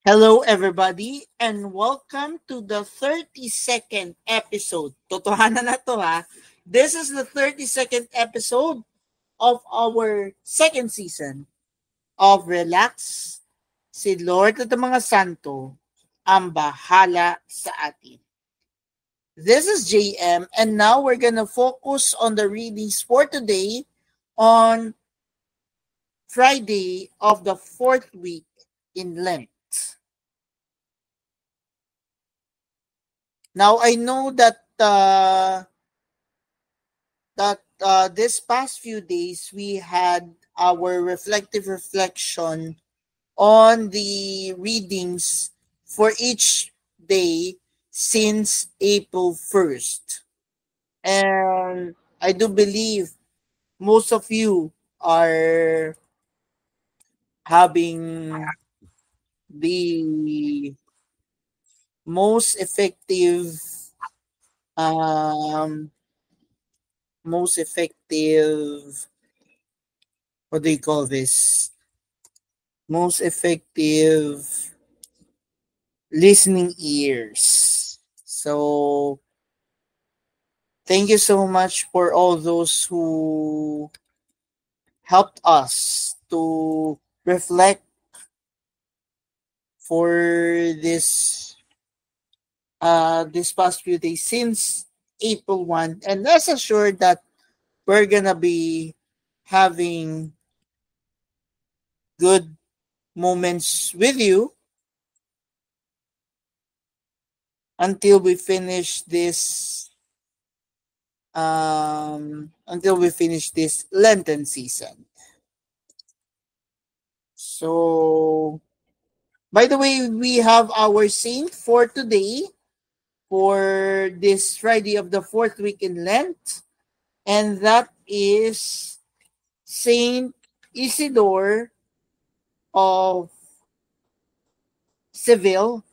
Hello, everybody, and welcome to the 32nd episode. Totohanan na to, ha. This is the 32nd episode of our second season of Relax. Si Lord at ang mga santo ang bahala sa atin. This is JM, and now we're gonna focus on the readings for today on Friday of the fourth week in Lent. Now I know that this past few days we had our reflection on the readings for each day since April 1st. And I do believe most of you are having the most effective um most effective what do you call this most effective listening ears. So thank you so much for all those who helped us to reflect for this this past few days since April 1, and rest assured that we're gonna be having good moments with you until we finish this Lenten season. So by the way, we have our saint for today for this Friday of the fourth week in Lent, and that is Saint Isidore of Seville,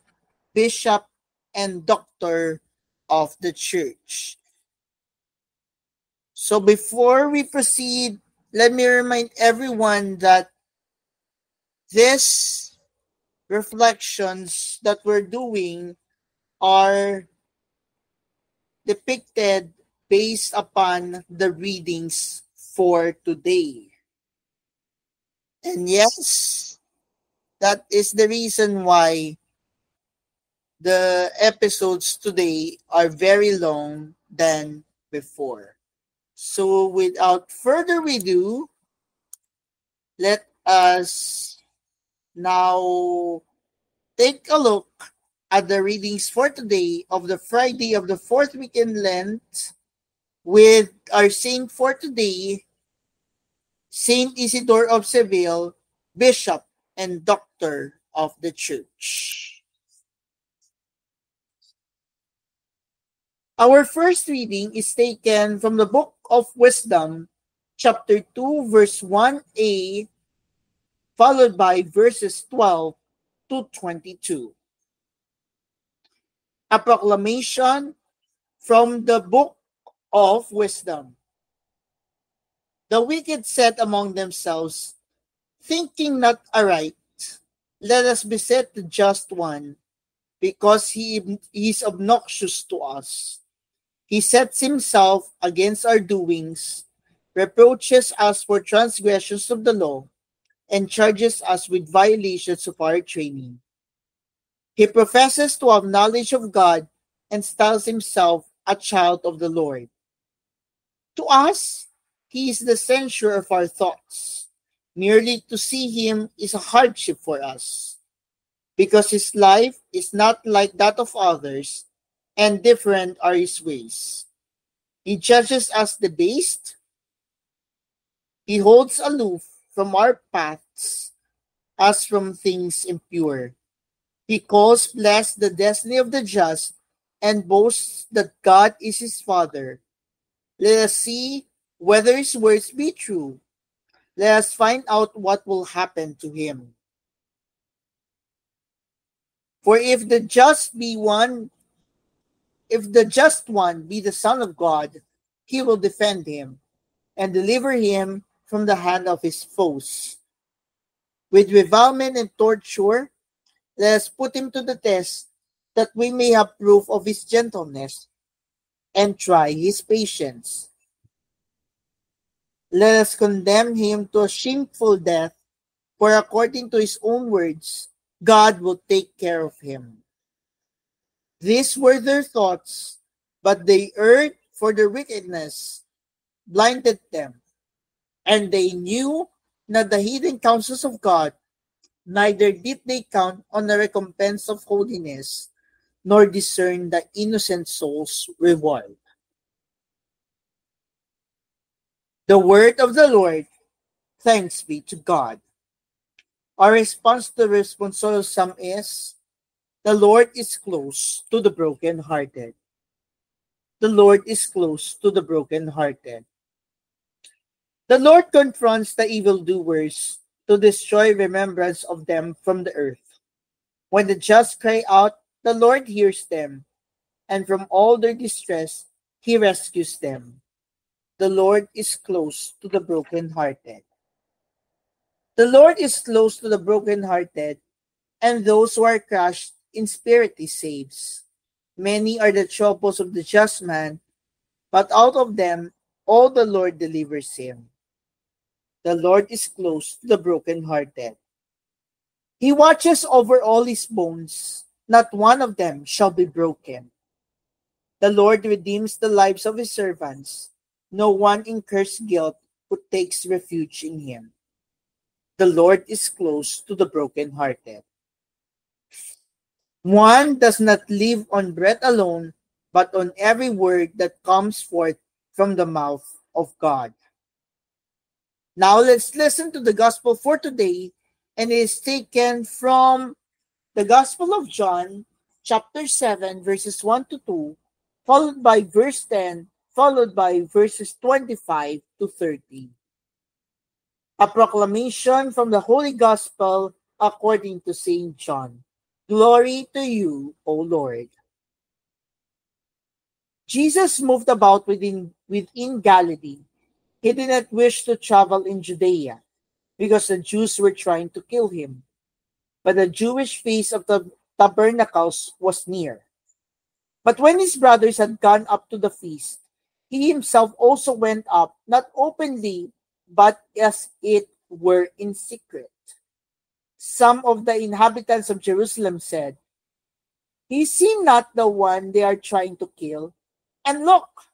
Bishop and Doctor of the Church. So before we proceed, let me remind everyone that these reflections that we're doing are depicted based upon the readings for today. And yes, that is the reason why the episodes today are very long than before. So without further ado, let us now take a look at the readings for today of the Friday of the fourth week in Lent with our saint for today, Saint Isidore of Seville, Bishop and Doctor of the Church. Our first reading is taken from the Book of Wisdom, chapter 2, verse 1a, followed by verses 12 to 22. A proclamation from the Book of Wisdom. The wicked said among themselves, thinking not aright, let us beset the just one, because he is obnoxious to us. He sets himself against our doings, reproaches us for transgressions of the law, and charges us with violations of our training. He professes to have knowledge of God and styles himself a child of the Lord. To us, he is the censure of our thoughts. Merely to see him is a hardship for us, because his life is not like that of others, and different are his ways. He judges us debased. He holds aloof from our paths as from things impure. He calls blessed the destiny of the just and boasts that God is his Father. Let us see whether his words be true. Let us find out what will happen to him. For if the just one be the Son of God, he will defend him and deliver him from the hand of his foes. With revilement and torture, Let us put him to the test, that we may have proof of his gentleness and try his patience. Let us condemn him to a shameful death, for according to his own words, God will take care of him. These were their thoughts, but they erred, for their wickedness blinded them, and they knew not the hidden counsels of God, neither did they count on the recompense of holiness, nor discern the innocent soul's reward. The word of the Lord. Thanks be to God. Our response to the responsorial psalm is, the Lord is close to the brokenhearted. The Lord is close to the brokenhearted. The Lord confronts the evildoers to destroy remembrance of them from the earth. When the just cry out, the Lord hears them, and from all their distress, he rescues them. The Lord is close to the brokenhearted. The Lord is close to the brokenhearted, and those who are crushed in spirit he saves. Many are the troubles of the just man, but out of them all the Lord delivers him. The Lord is close to the brokenhearted. He watches over all his bones, not one of them shall be broken. The Lord redeems the lives of his servants. No one incurs guilt who takes refuge in him. The Lord is close to the brokenhearted. One does not live on bread alone, but on every word that comes forth from the mouth of God. Now let's listen to the gospel for today, and it is taken from the Gospel of John, chapter 7, verses 1 to 2, followed by verse 10, followed by verses 25 to 30. A proclamation from the Holy Gospel according to St. John. Glory to you, O Lord. Jesus moved about within Galilee. He did not wish to travel in Judea, because the Jews were trying to kill him. But the Jewish feast of the tabernacles was near. But when his brothers had gone up to the feast, he himself also went up, not openly, but as it were in secret. Some of the inhabitants of Jerusalem said, "Is he not the one they are trying to kill? And look,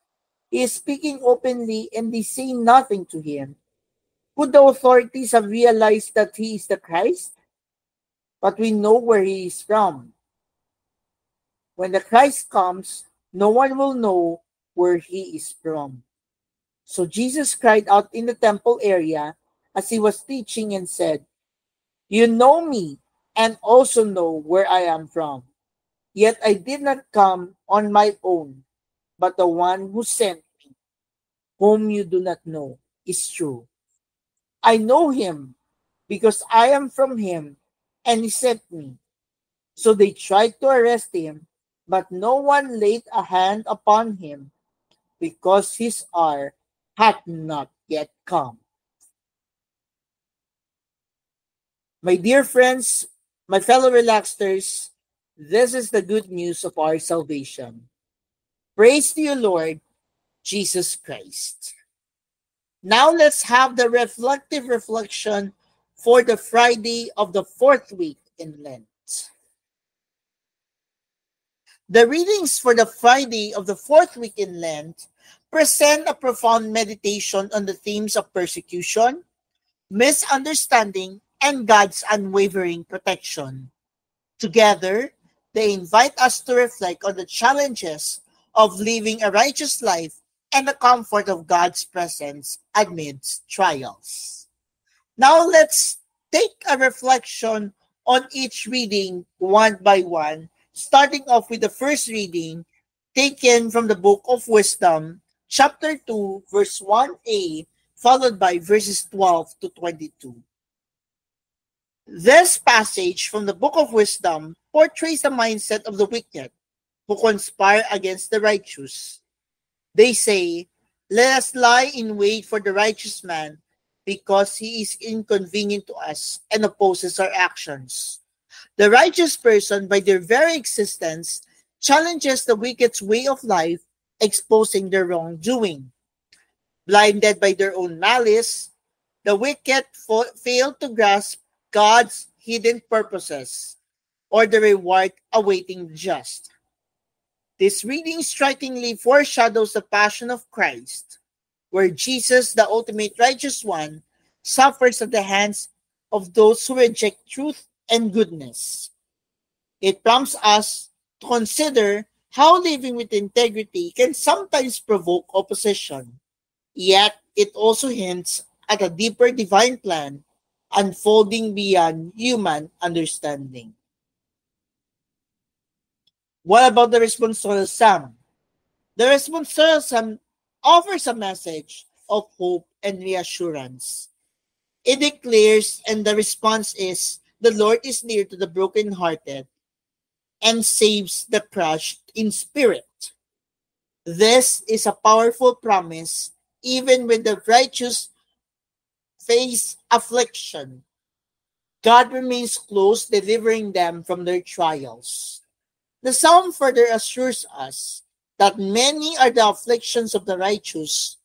he is speaking openly, and they say nothing to him. Could the authorities have realized that he is the Christ? But we know where he is from. When the Christ comes, no one will know where he is from." So Jesus cried out in the temple area as he was teaching and said, "You know me, and also know where I am from. Yet I did not come on my own, but the one who sent me, whom you do not know, is true. I know him, because I am from him, and he sent me." So they tried to arrest him, but no one laid a hand upon him, because his hour had not yet come. My dear friends, my fellow relaxers, this is the good news of our salvation. Praise to you, Lord Jesus Christ. Now let's have the reflective reflection for the Friday of the fourth week in Lent. The readings for the Friday of the fourth week in Lent present a profound meditation on the themes of persecution, misunderstanding, and God's unwavering protection. Together, they invite us to reflect on the challenges of living a righteous life and the comfort of God's presence amidst trials. Now let's take a reflection on each reading one by one, starting off with the first reading taken from the Book of Wisdom, chapter 2, verse 1a, followed by verses 12 to 22. This passage from the Book of Wisdom portrays the mindset of the wicked who conspire against the righteous. They say, "Let us lie in wait for the righteous man, because he is inconvenient to us and opposes our actions. The righteous person, by their very existence, challenges the wicked's way of life, exposing their wrongdoing. Blinded by their own malice, the wicked fail to grasp God's hidden purposes or the reward awaiting the just. This reading strikingly foreshadows the passion of Christ, where Jesus, the ultimate righteous one, suffers at the hands of those who reject truth and goodness. It prompts us to consider how living with integrity can sometimes provoke opposition, yet it also hints at a deeper divine plan unfolding beyond human understanding. What about the responsorial psalm? The responsorial psalm offers a message of hope and reassurance. It declares, and the response is, the Lord is near to the brokenhearted and saves the crushed in spirit. This is a powerful promise even when the righteous face affliction. God remains close, delivering them from their trials. The psalm further assures us that many are the afflictions of the righteous,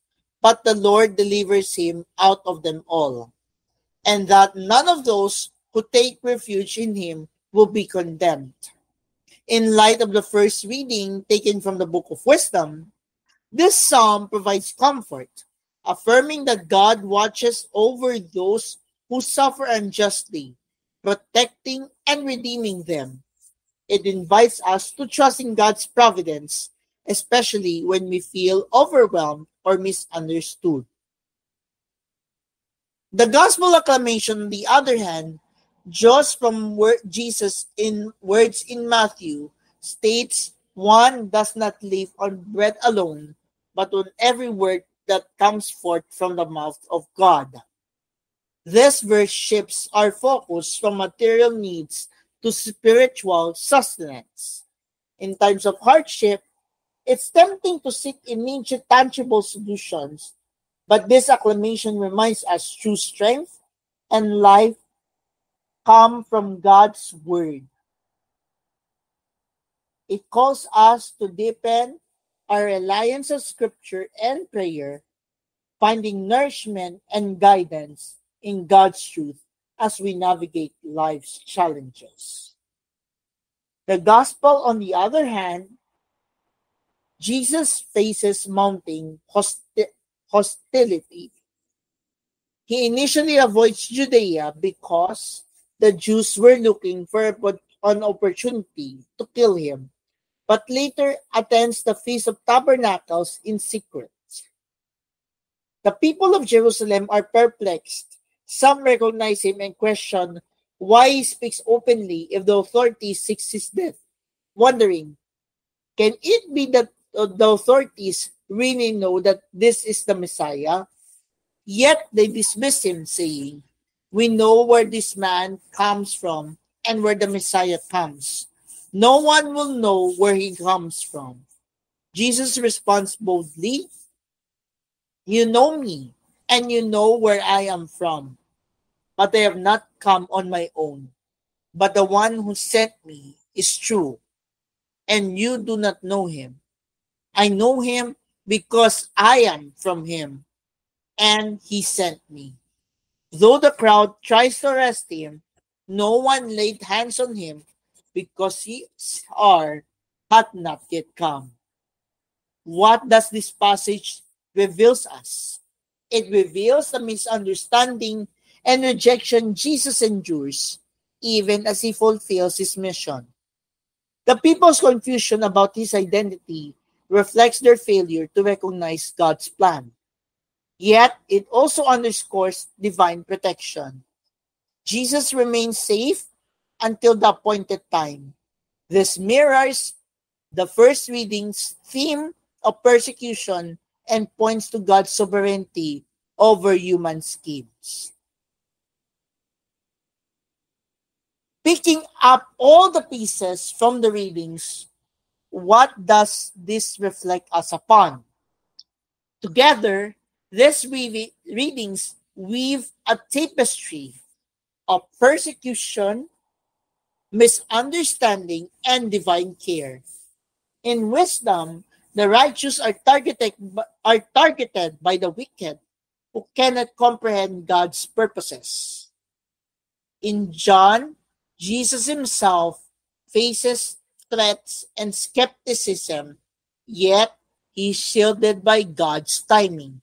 but the Lord delivers him out of them all, and that none of those who take refuge in him will be condemned. In light of the first reading taken from the Book of Wisdom, this psalm provides comfort, affirming that God watches over those who suffer unjustly, protecting and redeeming them. It invites us to trust in God's providence, especially when we feel overwhelmed or misunderstood. The gospel acclamation, on the other hand, draws from Jesus in words in Matthew, states, "One does not live on bread alone, but on every word that comes forth from the mouth of God." This verse shifts our focus from material needs to spiritual sustenance. In times of hardship, it's tempting to seek immediate tangible solutions, but this acclamation reminds us true strength and life come from God's word. It calls us to deepen our reliance on scripture and prayer, finding nourishment and guidance in God's truth as we navigate life's challenges. The gospel, on the other hand, Jesus faces mounting hostility. He initially avoids Judea because the Jews were looking for an opportunity to kill him, but later attends the Feast of Tabernacles in secret. The people of Jerusalem are perplexed. Some recognize him and question why he speaks openly if the authorities seek his death, wondering, can it be that the authorities really know that this is the Messiah? Yet they dismiss him, saying, "We know where this man comes from and where the Messiah comes. No one will know where he comes from." Jesus responds boldly, "You know me, and you know where I am from. But I have not come on my own. But the one who sent me is true, and you do not know him. I know him because I am from him, and he sent me." Though the crowd tries to arrest him, no one laid hands on him because his hour had not yet come. What does this passage reveals us? It reveals the misunderstanding and rejection Jesus endures, even as he fulfills his mission. The people's confusion about his identity reflects their failure to recognize God's plan. Yet, it also underscores divine protection. Jesus remains safe until the appointed time. This mirrors the first reading's theme of persecution and points to God's sovereignty over human schemes. Picking up all the pieces from the readings, what does this reflect us upon? Together, these readings weave a tapestry of persecution, misunderstanding, and divine care. In wisdom, the righteous are targeted by the wicked who cannot comprehend God's purposes. In John, Jesus himself faces threats and skepticism, yet he is shielded by God's timing.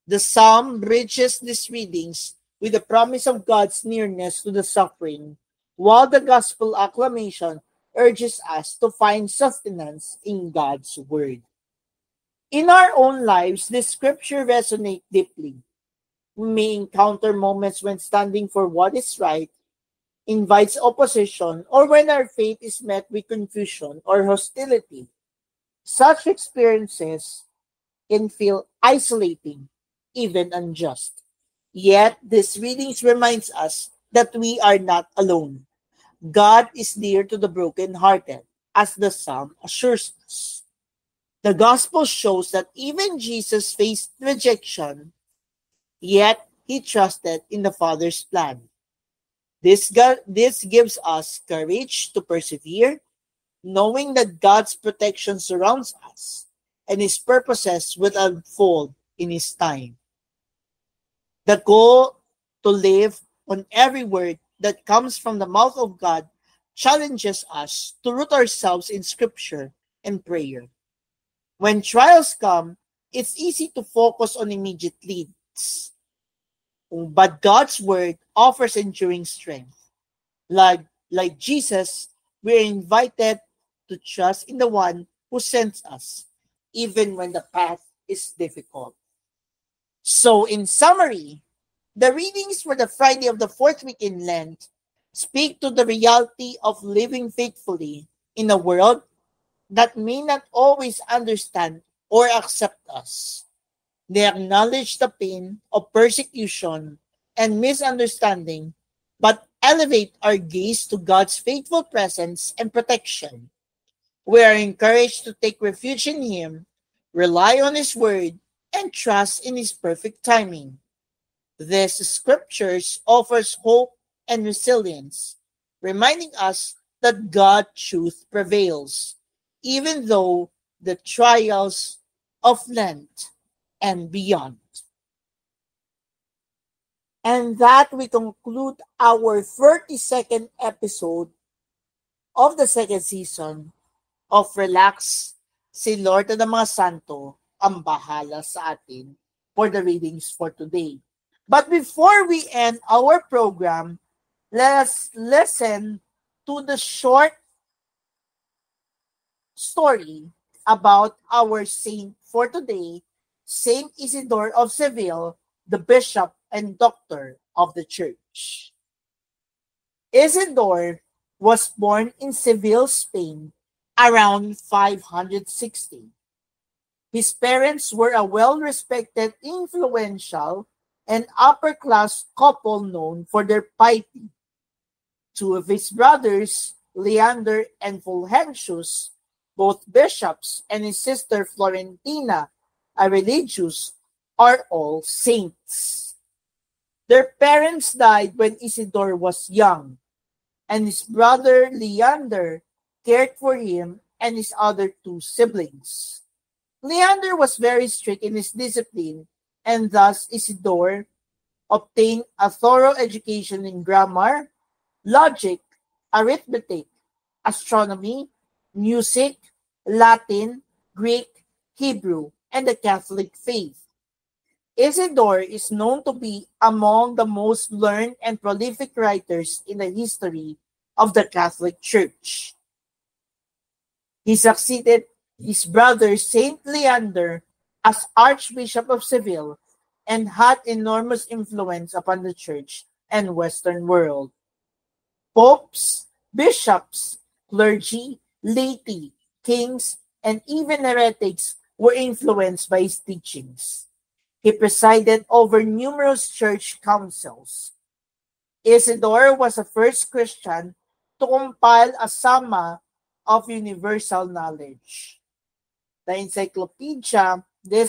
The psalm bridges these readings with the promise of God's nearness to the suffering, while the gospel acclamation urges us to find sustenance in God's word. In our own lives, this scripture resonates deeply. We may encounter moments when standing for what is right invites opposition, or when our faith is met with confusion or hostility. Such experiences can feel isolating, even unjust. Yet, this readings reminds us that we are not alone. God is near to the brokenhearted, as the psalm assures us. The gospel shows that even Jesus faced rejection, yet he trusted in the Father's plan. This gives us courage to persevere, knowing that God's protection surrounds us and his purposes will unfold in his time. The goal to live on every word that comes from the mouth of God challenges us to root ourselves in scripture and prayer. When trials come, it's easy to focus on immediate leads. But God's word offers enduring strength. Like Jesus, we are invited to trust in the one who sends us, even when the path is difficult. So, in summary, the readings for the Friday of the fourth week in Lent speak to the reality of living faithfully in a world that may not always understand or accept us. They acknowledge the pain of persecution and misunderstanding, but elevate our gaze to God's faithful presence and protection. We are encouraged to take refuge in him, rely on his word, and trust in his perfect timing. These scriptures offers hope and resilience, reminding us that God's truth prevails, even though the trials of Lent and beyond. And that we conclude our 32nd episode of the second season of Relax, si Lord na mga Santo ang bahala sa atin for the readings for today. But before we end our program, let's listen to the short story about our saint for today, Saint Isidore of Seville, the bishop and doctor of the church. Isidore was born in Seville, Spain, around 560. His parents were a well-respected, influential, and upper-class couple known for their piety. Two of his brothers, Leander and Fulgentius, both bishops, and his sister Florentina, a religious, are all saints. Their parents died when Isidore was young, and his brother Leander cared for him and his other two siblings. Leander was very strict in his discipline, and thus Isidore obtained a thorough education in grammar, logic, arithmetic, astronomy, music, Latin, Greek, Hebrew, and the Catholic faith. Isidore is known to be among the most learned and prolific writers in the history of the Catholic Church. He succeeded his brother Saint Leander as Archbishop of Seville and had enormous influence upon the Church and Western world. Popes, bishops, clergy, laity, kings, and even heretics were influenced by his teachings. He presided over numerous church councils. Isidore was the first Christian to compile a summa of universal knowledge. This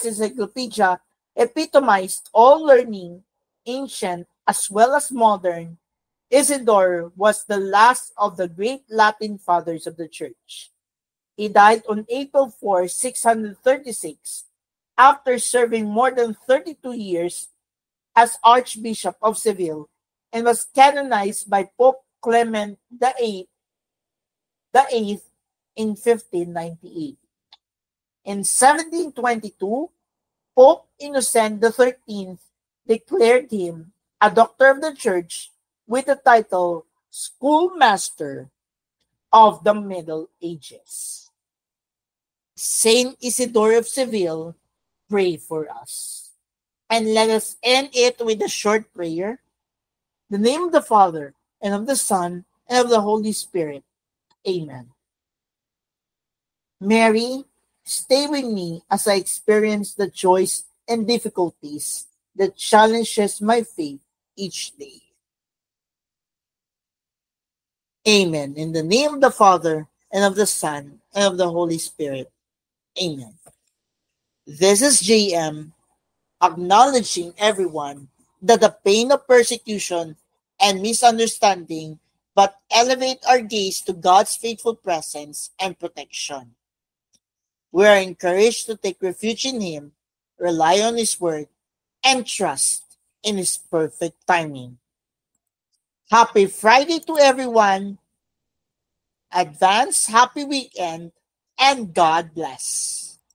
encyclopedia epitomized all learning, ancient as well as modern, Isidore was the last of the great Latin fathers of the Church. He died on April 4, 636, after serving more than 32 years as Archbishop of Seville, and was canonized by Pope Clement VIII in 1598. In 1722, Pope Innocent XIII declared him a doctor of the Church with the title Schoolmaster of the Middle Ages. Saint Isidore of Seville, pray for us. And let us end it with a short prayer. In the name of the Father, and of the Son, and of the Holy Spirit. Amen. Mary, stay with me as I experience the joys and difficulties that challenges my faith each day. Amen. In the name of the Father, and of the Son, and of the Holy Spirit. Amen. This is JM, acknowledging everyone that the pain of persecution and misunderstanding but elevate our gaze to God's faithful presence and protection. We are encouraged to take refuge in Him, rely on His word, and trust in His perfect timing. Happy Friday to everyone. Advance happy weekend, and God bless.